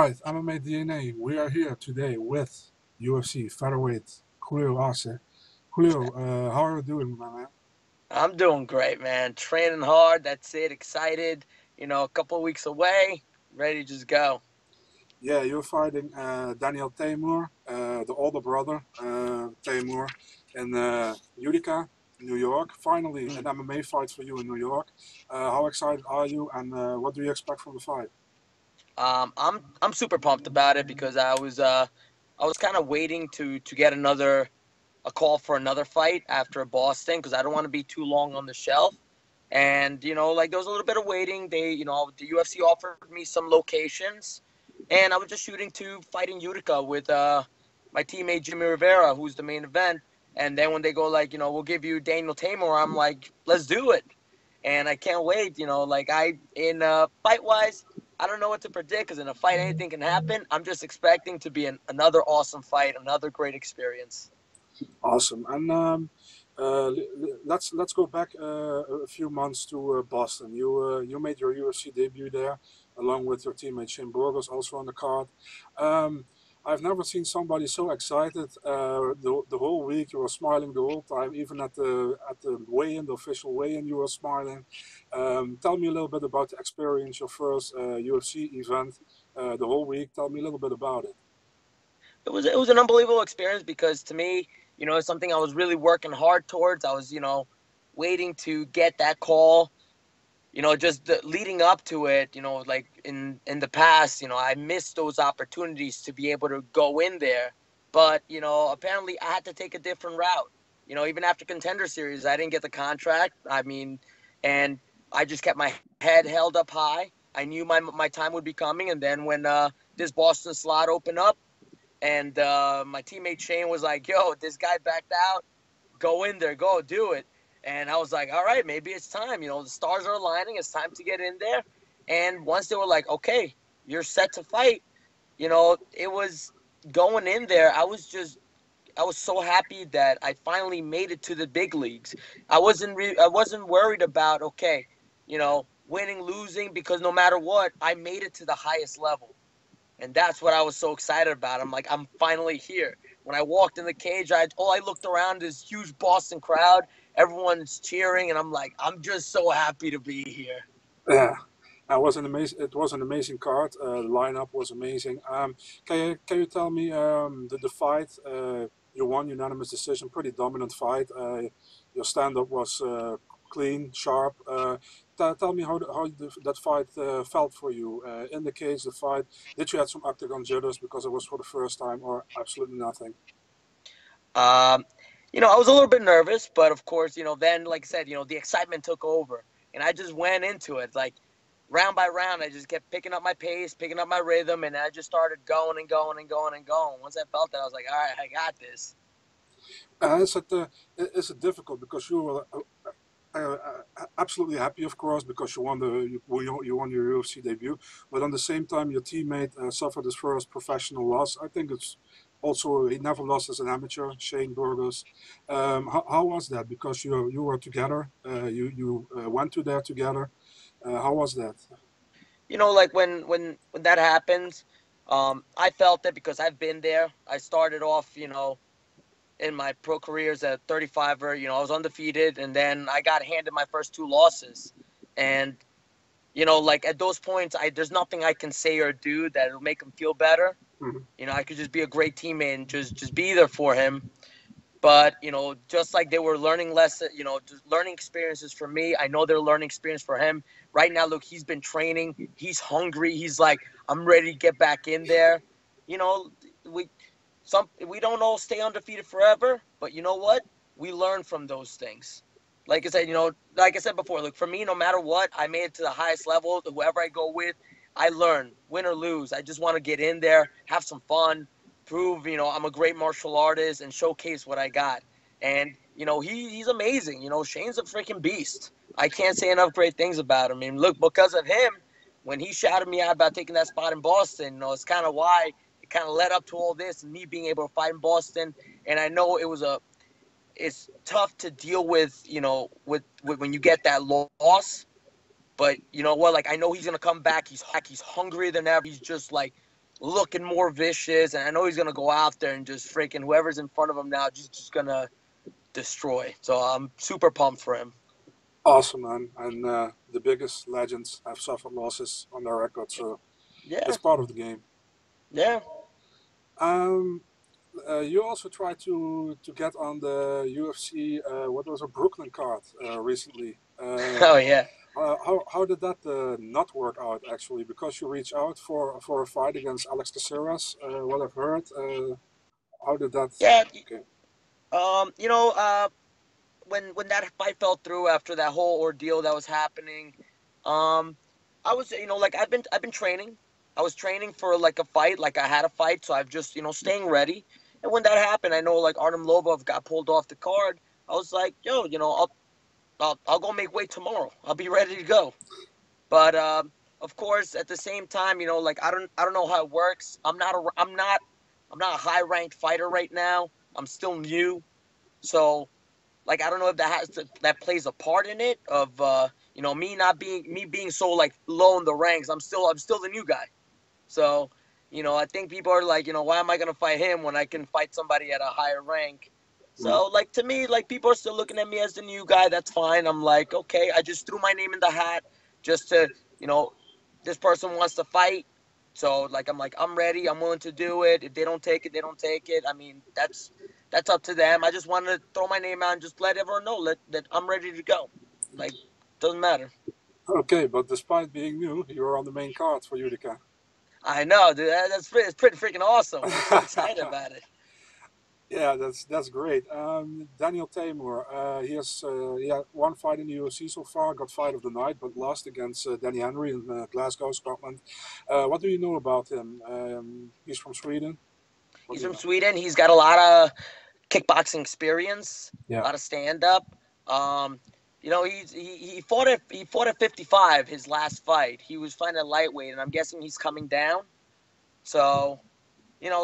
right, MMA DNA. We are here today with UFC Featherweight Julio Arce. Julio, how are you doing, my man? I'm doing great, man. Training hard. That's it. Excited. A couple of weeks away. Ready to just go. Yeah, you're fighting Daniel Teymur, the older brother, Teymur, in Utica, New York. Finally, Mm. an MMA fight for you in New York. How excited are you, and what do you expect from the fight? I'm super pumped about it because I was kind of waiting to get a call for another fight after Boston because I don't want to be too long on the shelf. And like there was a little bit of waiting. The UFC offered me some locations, and I was just shooting to fight in Utica with my teammate Jimmy Rivera, who's the main event. And then when they go like, we'll give you Daniel Teymur, I'm like, let's do it. And I can't wait. Like I in fight wise, I don't know what to predict because in a fight anything can happen. I'm just expecting to be another awesome fight, another great experience. Awesome. And let's go back a few months to Boston. You made your UFC debut there, along with your teammate Shane Burgos, also on the card. Um, I've never seen somebody so excited. The whole week you were smiling the whole time, even at the weigh-in, the official weigh-in, you were smiling. Tell me a little bit about the experience, your first UFC event, the whole week. Tell me a little bit about it. It was an unbelievable experience because to me, it's something I was really working hard towards. I was, waiting to get that call. Just leading up to it, like in the past, I missed those opportunities to be able to go in there. But apparently, I had to take a different route. Even after Contender Series, I didn't get the contract. I mean, and I just kept my head held up high. I knew my time would be coming, and then when this Boston slot opened up, and my teammate Shane was like, "Yo, this guy backed out. Go in there, go do it." And I was like, "All right, maybe it's time. The stars are aligning. It's time to get in there." And once they were like, "Okay, you're set to fight," it was going in there. I was so happy that I finally made it to the big leagues. I wasn't worried about winning, losing because no matter what, I made it to the highest level. And that's what I was so excited about. I'm like, I'm finally here. When I walked in the cage, I looked around this huge Boston crowd. Everyone's cheering, and I'm like, I'm just so happy to be here. Yeah, it was an amazing card. The lineup was amazing. Can you tell me the fight? You won unanimous decision, pretty dominant fight. Your stand up was clean, sharp. Tell me that fight felt for you in the cage. The fight. Did you have some octagon jitters because it was for the first time, or absolutely nothing? Um, I was a little bit nervous, but of course, then like I said, the excitement took over, and I just went into it like round by round. I just kept picking up my pace, picking up my rhythm, and I just started going and going and going and going. Once I felt that, I was like, all right, I got this. Is it difficult because you were absolutely happy, of course, because you won your UFC debut. But on the same time, your teammate suffered his first professional loss. I think it's also he never lost as an amateur, Shane Burgos. How was that? Because you were together, you went to there together. How was that? Like when that happens, I felt it because I've been there. I started off, in my pro career as a 35er. I was undefeated, and then I got handed my first two losses, and like at those points, I there's nothing I can say or do that'll make him feel better. Mhm. I could just be a great teammate and just be there for him. But just like they were learning lesson, just learning experiences for me, I know they're learning experience for him. Right now, look, he's been training. He's hungry. He's like, I'm ready to get back in there. You know, we we don't all stay undefeated forever, but you know what? We learn from those things. Like I said before, look, for me, no matter what, I made it to the highest level. Whoever I go with, I learn, win or lose. I just want to get in there, have some fun, prove, I'm a great martial artist and showcase what I got. And, he's amazing. Shane's a freaking beast. I can't say enough great things about him. I mean, look, because of him, when he shouted me out about taking that spot in Boston, it's kind of why it kind of led up to all this and me being able to fight in Boston. And I know it's tough to deal with, with when you get that loss. But you know what? Like I know he's gonna come back. He's hungrier than ever. He's just like looking more vicious, and I know he's gonna go out there and just freaking whoever's in front of him now, just gonna destroy. So I'm super pumped for him. Awesome, man. And the biggest legends have suffered losses on their record, so Yeah, it's part of the game. yeah. Um, you also tried to get on the UFC, what was a Brooklyn card recently. Oh yeah. How did that not work out actually? Because you reached out for a fight against Alex Caceres. What I've heard. How did that? Yeah, Okay. you know, when that fight fell through after that whole ordeal that was happening, um, I was, like I've been training. I was training for like a fight, like I had a fight, so I've just, staying ready. And when that happened, I know like Artem Lobov got pulled off the card. I was like, yo, I'll go make weight tomorrow. I'll be ready to go. But of course, at the same time, like I don't know how it works. I'm not a high ranked fighter right now. I'm still new, so like I don't know if that plays a part in it of me being so like low in the ranks. I'm still the new guy. So, I think people are like, why am I gonna fight him when I can fight somebody at a higher rank? Mm. So like to me, like people are still looking at me as the new guy. That's fine. I'm like, okay, I just threw my name in the hat just to, you know, this person wants to fight. So like I'm ready. I'm willing to do it. If they don't take it, they don't take it. I mean, that's up to them. I just wanted to throw my name out and just let everyone know that I'm ready to go. Like doesn't matter. Okay, but despite being new, you're on the main card for Utica. I know, dude. It's pretty freaking awesome. I'm so excited about it. Yeah, that's great. Daniel Teymur, he had one fight in the UFC so far, got fight of the night, but lost against Danny Henry in Glasgow, Scotland. What do you know about him? He's from Sweden. What He's do you from know? Sweden. He's got a lot of kickboxing experience, a Yeah. lot of stand up. Um, he fought at 55 his last fight. He was fighting at lightweight, and I'm guessing he's coming down. So,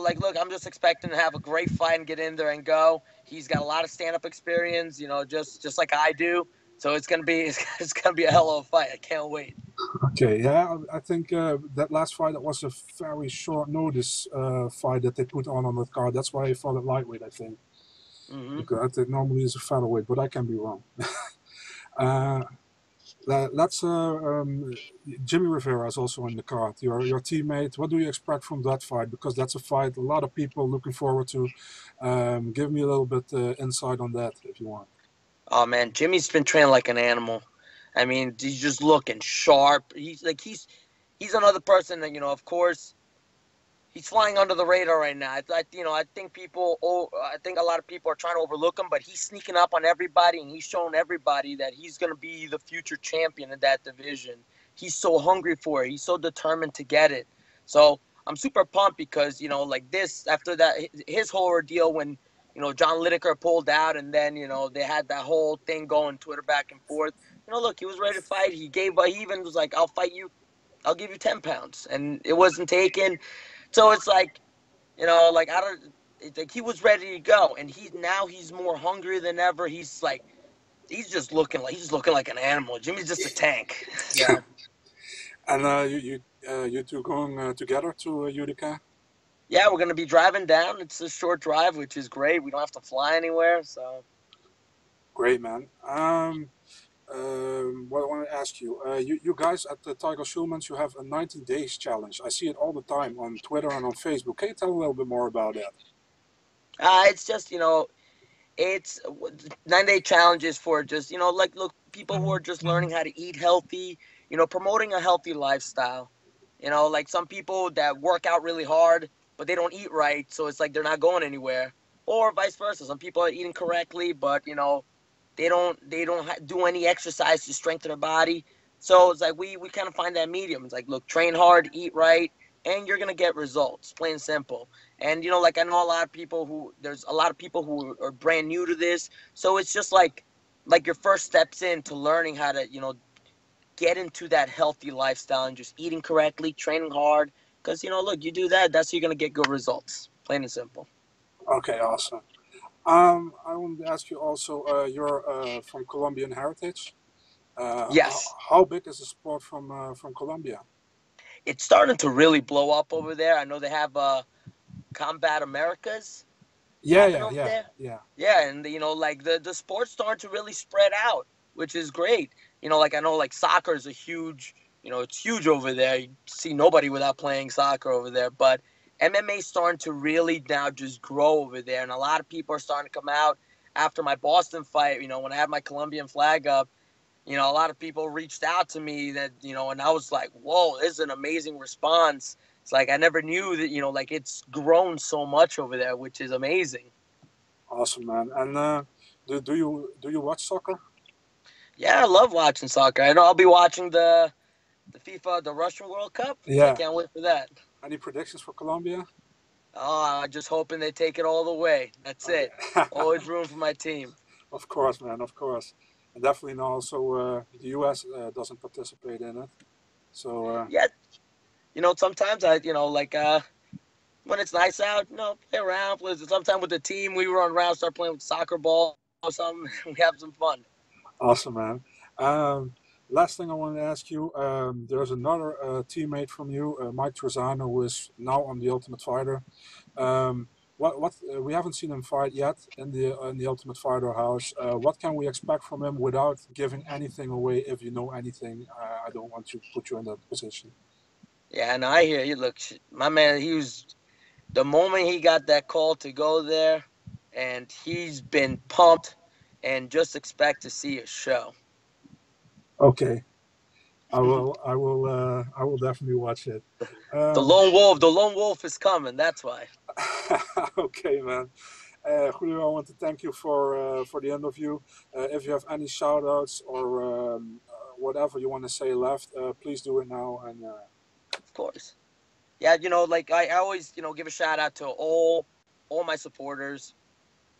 like, look, I'm just expecting to have a great fight and get in there and go. He's got a lot of stand up experience, just like I do. So it's gonna be it's gonna be a hell of a fight. I can't wait. Okay. Yeah, I think that last fight that was a very short notice fight that they put on that card. That's why he fought at lightweight, I think, Hmm. because I think normally is a featherweight, but I can be wrong. uh, let's Jimmy Rivera is also in the card. Your teammate. What do you expect from that fight? Because that's a fight a lot of people looking forward to. Give me a little bit insight on that if you want. Oh man, Jimmy's been training like an animal. I mean, he's just looking sharp. He's another person that of course, he's flying under the radar right now. I think I think a lot of people are trying to overlook him, but he's sneaking up on everybody, and he's showing everybody that he's going to be the future champion in that division. He's so hungry for it. He's so determined to get it. So I'm super pumped because like this after that his whole ordeal when John Lineker pulled out, and then they had that whole thing going Twitter back and forth. Look, he was ready to fight. He even was like, "I'll fight you. I'll give you 10 pounds," and it wasn't taken. So it's like, like I don't. It's like he was ready to go, and he's more hungry than ever. He's just looking like an animal. Jimmy's just a tank. So And you two going together to Utica? yeah, we're gonna be driving down. It's a short drive, which is great. We don't have to fly anywhere. So Great, man. What I want to ask you, you guys at the Tiger Schulman's, you have a 19 days challenge. I see it all the time on Twitter and on Facebook. Can you tell a little bit more about that? it's just it's 9 day challenges for just like look people who are just learning how to eat healthy. Promoting a healthy lifestyle. Like some people that work out really hard, but they don't eat right, so it's like they're not going anywhere. Or vice versa. Some people are eating correctly, but they don't do any exercise to strengthen their body. So it's like we kind of find that medium. It's like, look, train hard, eat right, and you're gonna get results. Plain and simple. And like I know there's a lot of people who are brand new to this, so it's just like your first steps into learning how to get into that healthy lifestyle and just eating correctly, training hard. Because look, you do that, that's how you're gonna get good results. Plain and simple. Okay, awesome. I want to ask you also, you're from Colombian heritage. Yes. How big is the sport from Colombia? it's starting to really blow up over there. I know they have Combat Americas Yeah, happen yeah, over yeah, there. yeah. Yeah, and you know, like the sports starting to really spread out, which is great. You know, like I know like soccer is a huge, you know, it's huge over there. You see nobody without playing soccer over there, but MMA is starting to really now just grow over there, and a lot of people are starting to come out after my Boston fight. You know, when I had my Colombian flag up, you know, a lot of people reached out to me that, you know, and I was like, whoa, this is an amazing response. It's like I never knew that, you know, like it's grown so much over there, which is amazing. Awesome, man. And do you watch soccer? Yeah, I love watching soccer. I know I'll be watching the FIFA, the Russian World Cup, so I Yeah. can't wait for that. Any predictions for Colombia? Oh, I'm just hoping they take it all the way. That's it. Okay. Always room for my team. Of course, man. Of course. And definitely now also the US doesn't participate in it. So Yeah, you know, sometimes I, you know, like when it's nice out, you know, play around. Sometimes with the team, we run around, start playing with soccer ball or something. We have some fun. awesome, man. Um, last thing I wanted to ask you, there's another teammate from you, Mike Trezano, who is now on the Ultimate Fighter. What we haven't seen him fight yet in the Ultimate Fighter house. What can we expect from him without giving anything away? If you know anything, I don't want to put you in that position. Yeah, and I hear you. Look, my man, he was the moment he got that call to go there, and he's been pumped, and just expect to see a show. Okay, I will definitely watch it. Um, The lone wolf is coming. That's why. okay, man. Julio, I want to thank you for the interview. If you have any shout outs or whatever you want to say left, please do it now. And Of course. Yeah, you know, like I always, you know, give a shout out to all my supporters,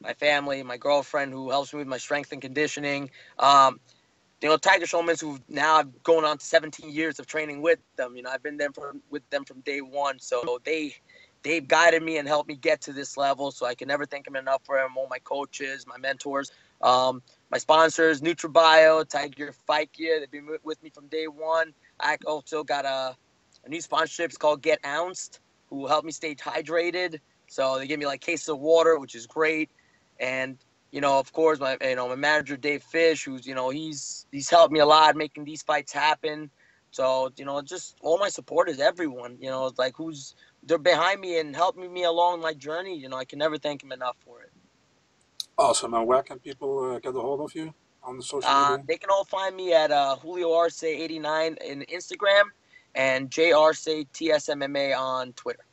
my family, my girlfriend who helps me with my strength and conditioning. Um, you know, Tiger Showman's who now I've going on to 17 years of training with them. You know, I've been there with them from day one. So they've guided me and helped me get to this level. So I can never thank them enough for them. All my coaches, my mentors, my sponsors, NutriBio, Tiger Fight Gear. They've been with me from day one. I also got a new sponsorship. It's called Get Ounced, who helped me stay hydrated. So they give me like cases of water, which is great. And you know, of course, my manager Dave Fish, who's you know he's helped me a lot making these fights happen. So you know, just all my supporters, everyone, you know, like who's they're behind me and helping me along my journey. You know, I can never thank them enough for it. awesome. And where can people get a hold of you on the social media? They can all find me at Julio Arce 89 in Instagram and JRC TSMMA on Twitter.